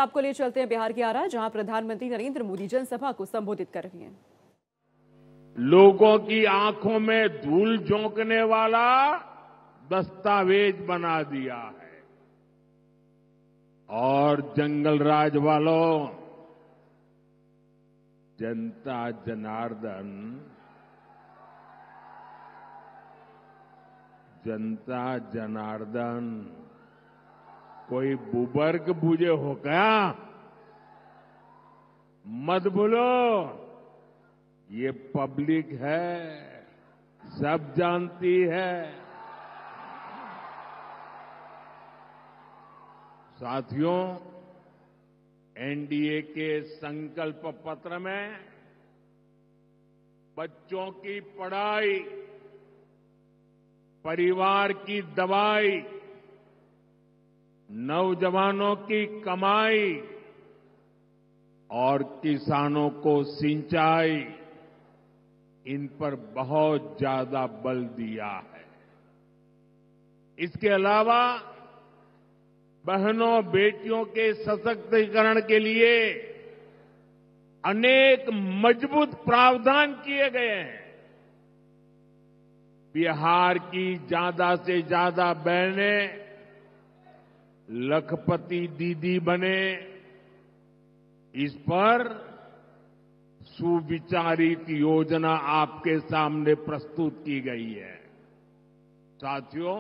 आपको ले चलते हैं बिहार की आरा, जहां प्रधानमंत्री नरेंद्र मोदी जनसभा को संबोधित कर रहे हैं। लोगों की आंखों में धूल झोंकने वाला दस्तावेज बना दिया है। और जंगल राज वालों, जनता जनार्दन, जनता जनार्दन कोई बुबर्ग बुझे हो क्या? मत भूलो, ये पब्लिक है, सब जानती है। साथियों, एनडीए के संकल्प पत्र में बच्चों की पढ़ाई, परिवार की दवाई, नौजवानों की कमाई और किसानों को सिंचाई, इन पर बहुत ज्यादा बल दिया है। इसके अलावा बहनों बेटियों के सशक्तिकरण के लिए अनेक मजबूत प्रावधान किए गए हैं। बिहार की ज्यादा से ज्यादा बहनें लखपति दीदी बने, इस पर सुविचारित योजना आपके सामने प्रस्तुत की गई है। साथियों,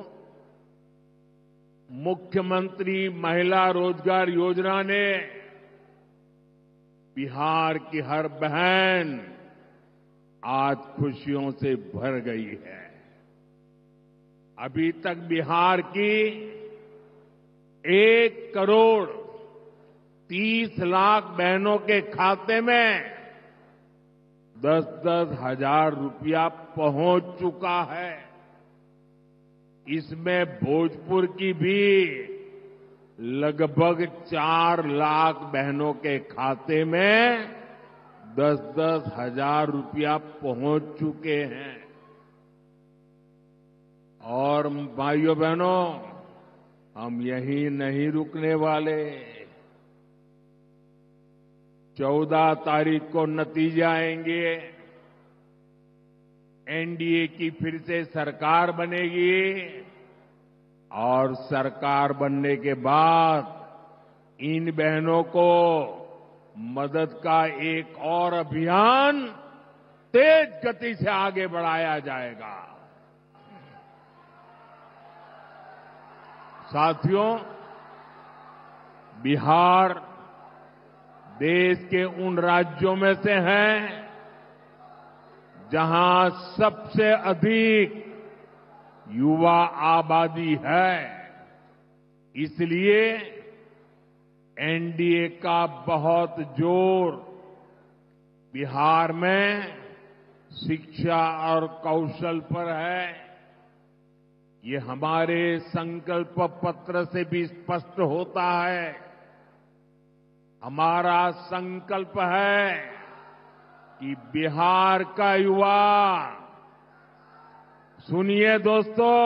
मुख्यमंत्री महिला रोजगार योजना ने बिहार की हर बहन आज खुशियों से भर गई है। अभी तक बिहार की 1,30,00,000 बहनों के खाते में 10-10 हजार रुपया पहुंच चुका है। इसमें भोजपुर की भी लगभग 4 लाख बहनों के खाते में 10-10 हजार रुपया पहुंच चुके हैं। और भाइयों बहनों, हम यहीं नहीं रुकने वाले। 14 तारीख को नतीजे आएंगे। एनडीए की फिर से सरकार बनेगी और सरकार बनने के बाद इन बहनों को मदद का एक और अभियान तेज गति से आगे बढ़ाया जाएगा। साथियों, बिहार देश के उन राज्यों में से है जहां सबसे अधिक युवा आबादी है। इसलिए एनडीए का बहुत जोर बिहार में शिक्षा और कौशल पर है। ये हमारे संकल्प पत्र से भी स्पष्ट होता है। हमारा संकल्प है कि बिहार का युवा, सुनिए दोस्तों,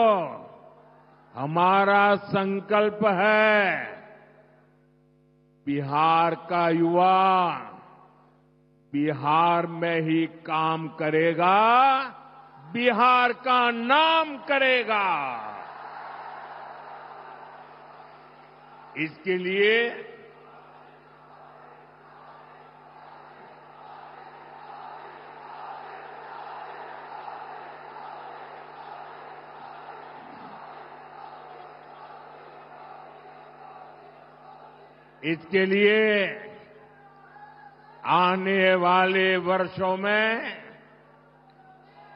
हमारा संकल्प है बिहार का युवा बिहार में ही काम करेगा, बिहार का नाम करेगा। इसके लिए आने वाले वर्षों में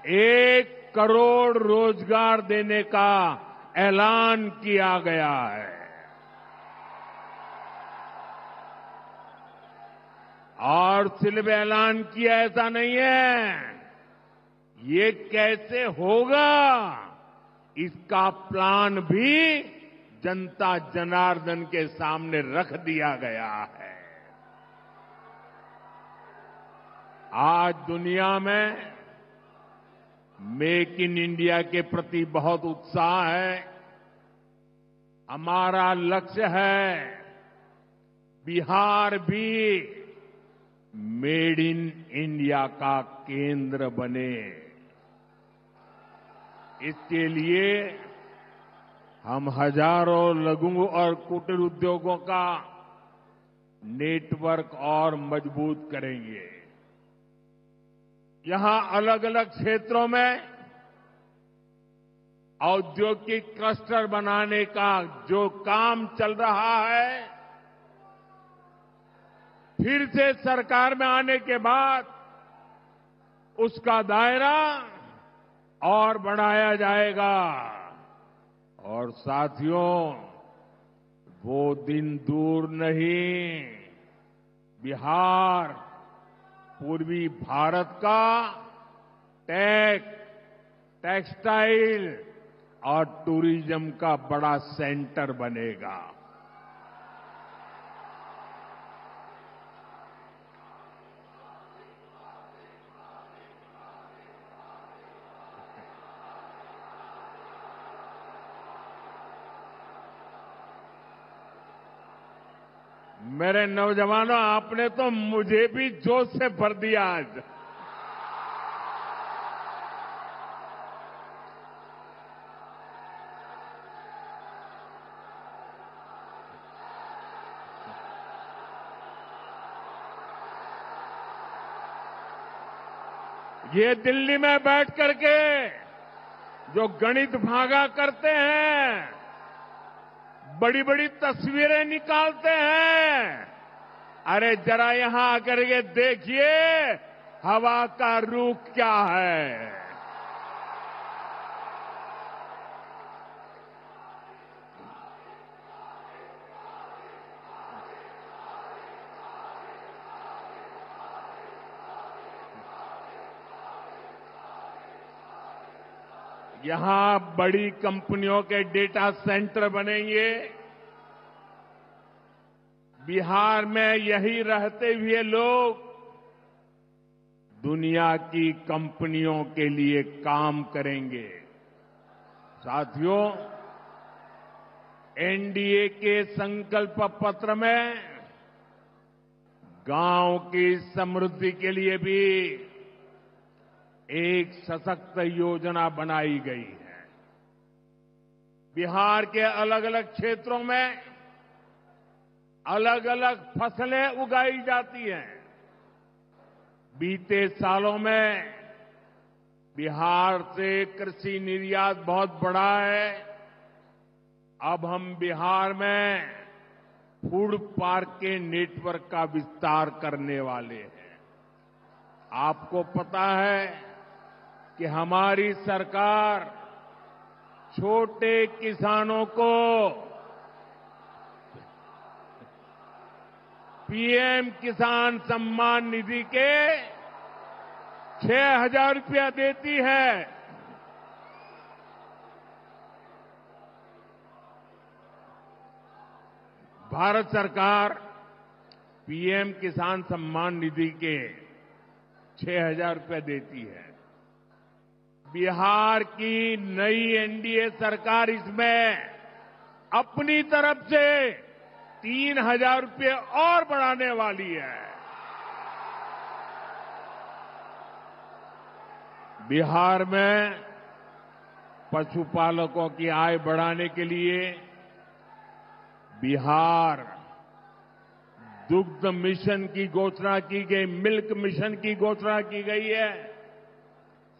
1 करोड़ रोजगार देने का ऐलान किया गया है। और सिर्फ ऐलान किया ऐसा नहीं है, ये कैसे होगा इसका प्लान भी जनता जनार्दन के सामने रख दिया गया है। आज दुनिया में मेक इन इंडिया के प्रति बहुत उत्साह है। हमारा लक्ष्य है बिहार भी मेड इन इंडिया का केंद्र बने। इसके लिए हम हजारों लघु और कुटीर उद्योगों का नेटवर्क और मजबूत करेंगे। यहां अलग अलग क्षेत्रों में औद्योगिक क्लस्टर बनाने का जो काम चल रहा है, फिर से सरकार में आने के बाद उसका दायरा और बढ़ाया जाएगा। और साथियों, वो दिन दूर नहीं, बिहार पूर्वी भारत का टेक्सटाइल और टूरिज्म का बड़ा सेंटर बनेगा। मेरे नौजवानों, आपने तो मुझे भी जोश से भर दिया आज। ये दिल्ली में बैठ करके जो गणित भागा करते हैं, बड़ी बड़ी तस्वीरें निकालते हैं, अरे जरा यहां आकर के देखिए हवा का रुख क्या है। यहां बड़ी कंपनियों के डेटा सेंटर बनेंगे। बिहार में यही रहते हुए लोग दुनिया की कंपनियों के लिए काम करेंगे। साथियों, एनडीए के संकल्प पत्र में गांव की समृद्धि के लिए भी एक सशक्त योजना बनाई गई है। बिहार के अलग अलग क्षेत्रों में अलग अलग फसलें उगाई जाती हैं। बीते सालों में बिहार से कृषि निर्यात बहुत बढ़ा है। अब हम बिहार में फूड पार्क के नेटवर्क का विस्तार करने वाले हैं। आपको पता है कि हमारी सरकार छोटे किसानों को पीएम किसान सम्मान निधि के 6,000 रुपया देती है। भारत सरकार पीएम किसान सम्मान निधि के 6,000 रुपये देती है। बिहार की नई एनडीए सरकार इसमें अपनी तरफ से 3,000 रुपये और बढ़ाने वाली है। बिहार में पशुपालकों की आय बढ़ाने के लिए बिहार दुग्ध मिशन की घोषणा की गई, मिल्क मिशन की घोषणा की गई है।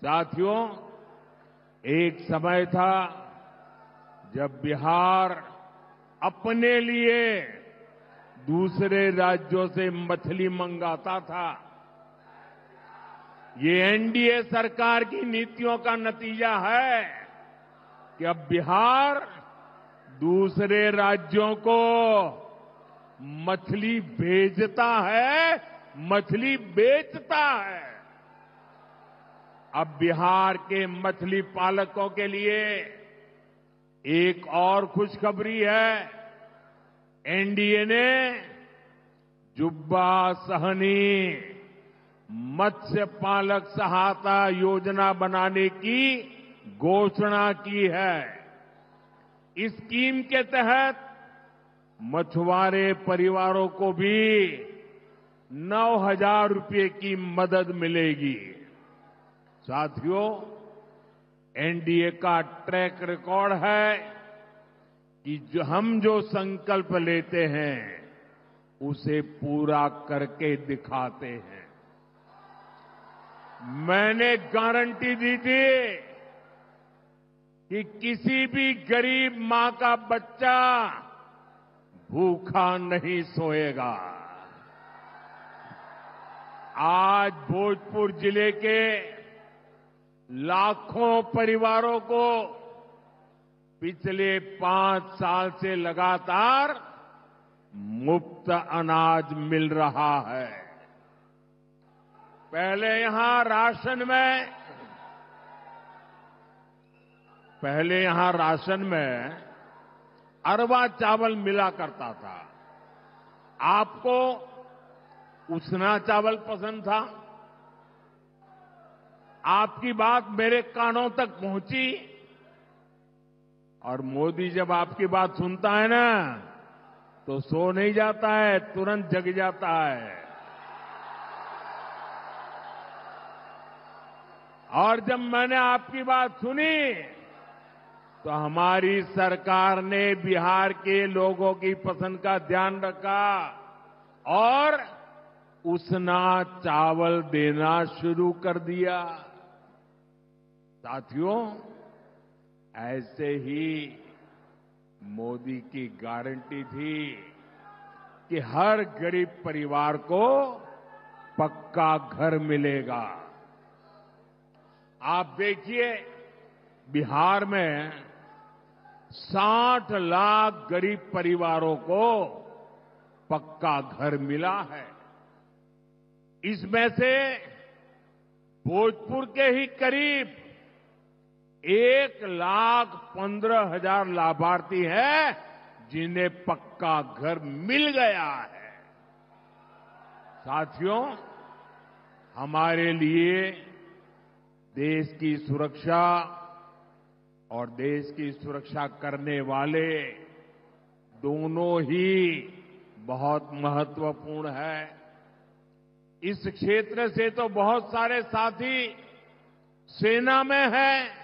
साथियों, एक समय था जब बिहार अपने लिए दूसरे राज्यों से मछली मंगाता था। ये एनडीए सरकार की नीतियों का नतीजा है कि अब बिहार दूसरे राज्यों को मछली भेजता है, मछली बेचता है। अब बिहार के मछली पालकों के लिए एक और खुशखबरी है। एनडीए ने जुब्बा सहनी मत्स्य पालक सहायता योजना बनाने की घोषणा की है। इस स्कीम के तहत मछुआरे परिवारों को भी 9,000 रुपये की मदद मिलेगी। साथियों, एनडीए का ट्रैक रिकॉर्ड है कि हम जो संकल्प लेते हैं उसे पूरा करके दिखाते हैं। मैंने गारंटी दी थी कि किसी भी गरीब मां का बच्चा भूखा नहीं सोएगा। आज भोजपुर जिले के लाखों परिवारों को पिछले 5 साल से लगातार मुफ्त अनाज मिल रहा है। पहले यहां राशन में अरवा चावल मिला करता था। आपको उसना चावल पसंद था। आपकी बात मेरे कानों तक पहुंची और मोदी जब आपकी बात सुनता है ना तो सो नहीं जाता है, तुरंत जग जाता है। और जब मैंने आपकी बात सुनी तो हमारी सरकार ने बिहार के लोगों की पसंद का ध्यान रखा और उसना चावल देना शुरू कर दिया। साथियों, ऐसे ही मोदी की गारंटी थी कि हर गरीब परिवार को पक्का घर मिलेगा। आप देखिए, बिहार में 60 लाख गरीब परिवारों को पक्का घर मिला है। इसमें से भोजपुर के ही करीब 1,15,000 लाभार्थी हैं जिन्हें पक्का घर मिल गया है। साथियों, हमारे लिए देश की सुरक्षा और देश की सुरक्षा करने वाले दोनों ही बहुत महत्वपूर्ण है। इस क्षेत्र से तो बहुत सारे साथी सेना में हैं,